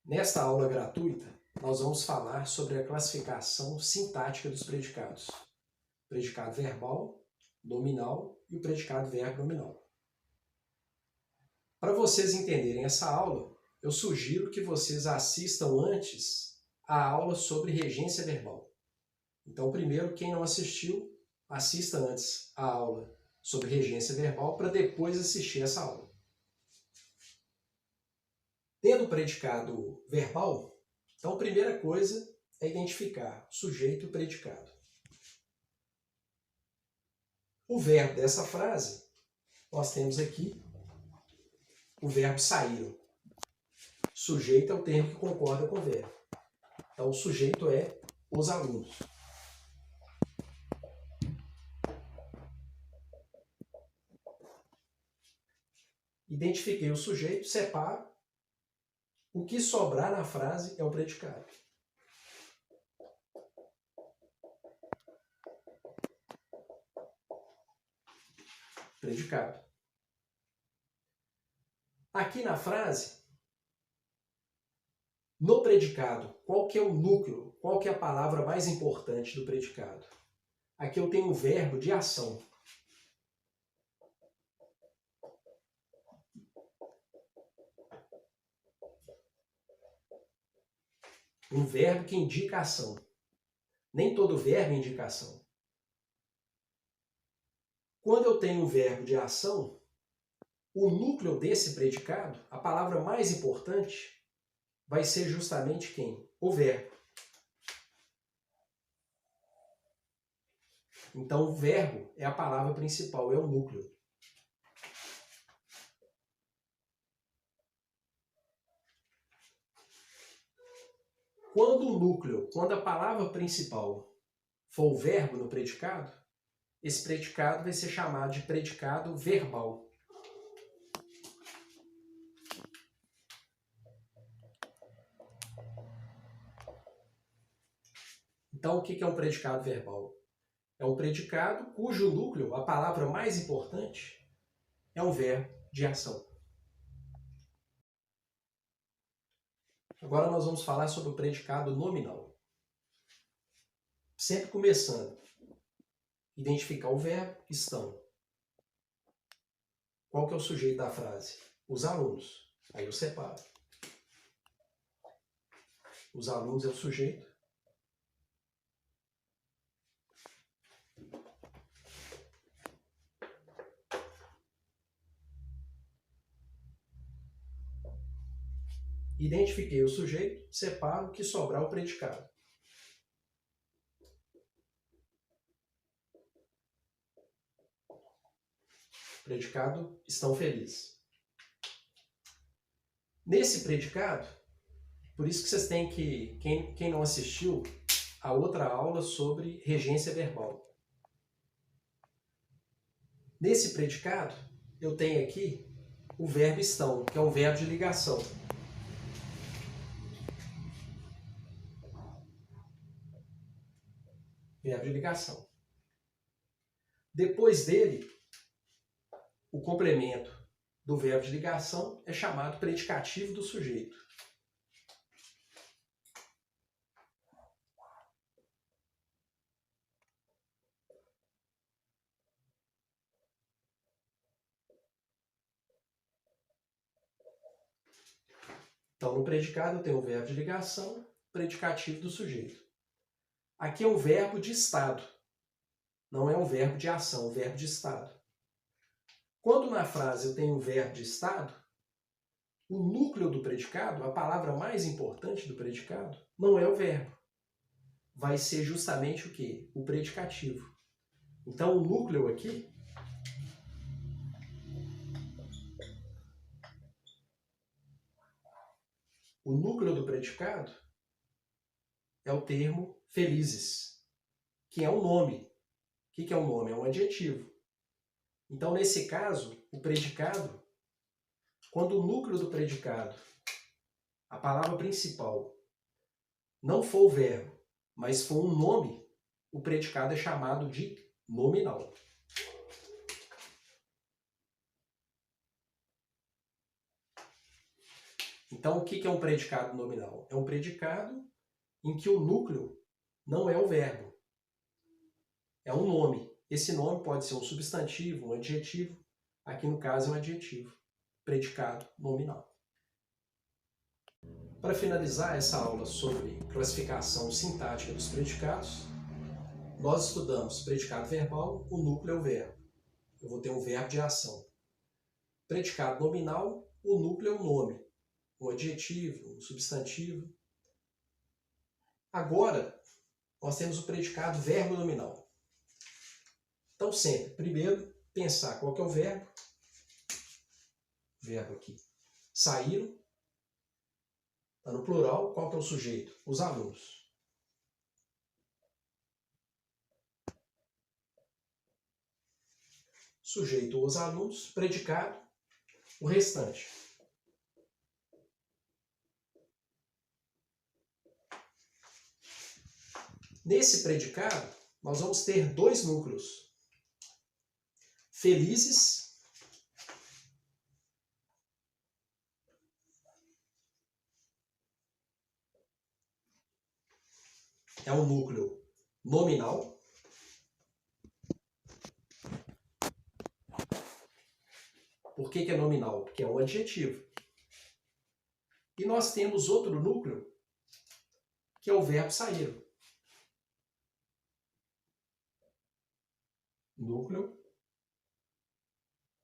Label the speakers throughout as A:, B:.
A: Nesta aula gratuita, nós vamos falar sobre a classificação sintática dos predicados. Predicado verbal, nominal e o predicado verbo nominal. Para vocês entenderem essa aula, eu sugiro que vocês assistam antes a aula sobre regência verbal. Então, primeiro, quem não assistiu, assista antes a aula sobre regência verbal para depois assistir essa aula. Tendo o predicado verbal, então a primeira coisa é identificar o sujeito e o predicado. O verbo dessa frase, nós temos aqui o verbo saíram. Sujeito é o termo que concorda com o verbo. Então o sujeito é os alunos. Identifiquei o sujeito, separo. O que sobrar na frase é o predicado. Predicado. Aqui na frase, no predicado, qual que é o núcleo? Qual que é a palavra mais importante do predicado? Aqui eu tenho um verbo de ação. Um verbo que indica ação. Nem todo verbo indica ação. Quando eu tenho um verbo de ação, o núcleo desse predicado, a palavra mais importante, vai ser justamente quem? O verbo. Então, o verbo é a palavra principal, é o núcleo. Quando a palavra principal for o verbo no predicado, esse predicado vai ser chamado de predicado verbal. Então, o que é um predicado verbal? É um predicado cujo núcleo, a palavra mais importante, é um verbo de ação. Agora nós vamos falar sobre o predicado nominal. Sempre começando. Identificar o verbo, estão. Qual que é o sujeito da frase? Os alunos. Aí eu separo. Os alunos é o sujeito. Identifiquei o sujeito, separo o que sobrar o predicado. Predicado, estão felizes. Nesse predicado, por isso que vocês têm que, quem não assistiu, a outra aula sobre regência verbal. Nesse predicado, eu tenho aqui o verbo estão, que é um verbo de ligação. Verbo de ligação. Depois dele, o complemento do verbo de ligação é chamado predicativo do sujeito. Então, no predicado eu tenho o verbo de ligação, predicativo do sujeito. Aqui é um verbo de estado. Não é um verbo de ação, é um verbo de estado. Quando na frase eu tenho um verbo de estado, o núcleo do predicado, a palavra mais importante do predicado, não é o verbo. Vai ser justamente o quê? O predicativo. Então, o núcleo aqui o núcleo do predicado é o termo felizes, que é um nome. O que é um nome? É um adjetivo. Então, nesse caso, o predicado, quando o núcleo do predicado, a palavra principal, não for o verbo, mas for um nome, o predicado é chamado de nominal. Então, o que é um predicado nominal? É um predicado em que o núcleo não é o verbo, é um nome. Esse nome pode ser um substantivo, um adjetivo. Aqui no caso é um adjetivo, predicado nominal. Para finalizar essa aula sobre classificação sintática dos predicados, nós estudamos predicado verbal, o núcleo é o verbo. Eu vou ter um verbo de ação. Predicado nominal, o núcleo é o nome, um adjetivo, um substantivo. Agora, nós temos o predicado verbo nominal. Então, sempre, primeiro, pensar qual que é o verbo. Verbo aqui. Saíram. Está no plural, qual que é o sujeito? Os alunos. Sujeito, os alunos. Predicado, o restante. Nesse predicado, nós vamos ter dois núcleos. Felizes é um núcleo nominal. Por que é nominal? Porque é um adjetivo. E nós temos outro núcleo, que é o verbo sair. Núcleo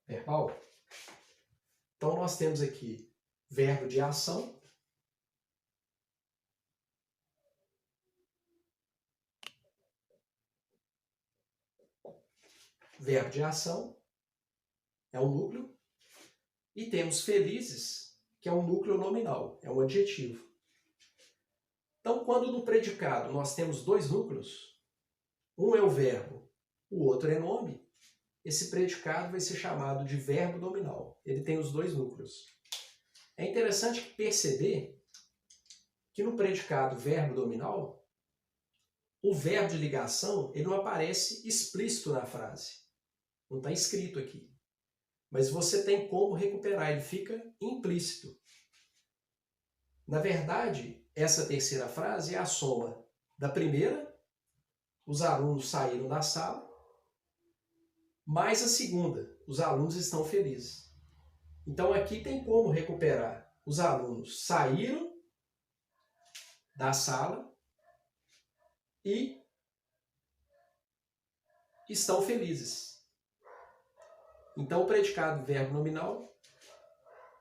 A: verbal. Então, nós temos aqui verbo de ação. Verbo de ação é um núcleo. E temos felizes, que é um núcleo nominal, é um adjetivo. Então, quando no predicado nós temos dois núcleos, um é o verbo, o outro é nome, esse predicado vai ser chamado de verbo nominal. Ele tem os dois núcleos. É interessante perceber que no predicado verbo nominal, o verbo de ligação ele não aparece explícito na frase. Não está escrito aqui. Mas você tem como recuperar, ele fica implícito. Na verdade, essa terceira frase é a soma da primeira, os alunos saíram da sala, mais a segunda, os alunos estão felizes. Então aqui tem como recuperar. Os alunos saíram da sala e estão felizes. Então o predicado verbo nominal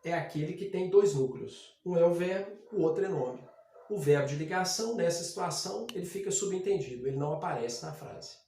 A: é aquele que tem dois núcleos. Um é o verbo, o outro é nome. O verbo de ligação, nessa situação, ele fica subentendido, ele não aparece na frase.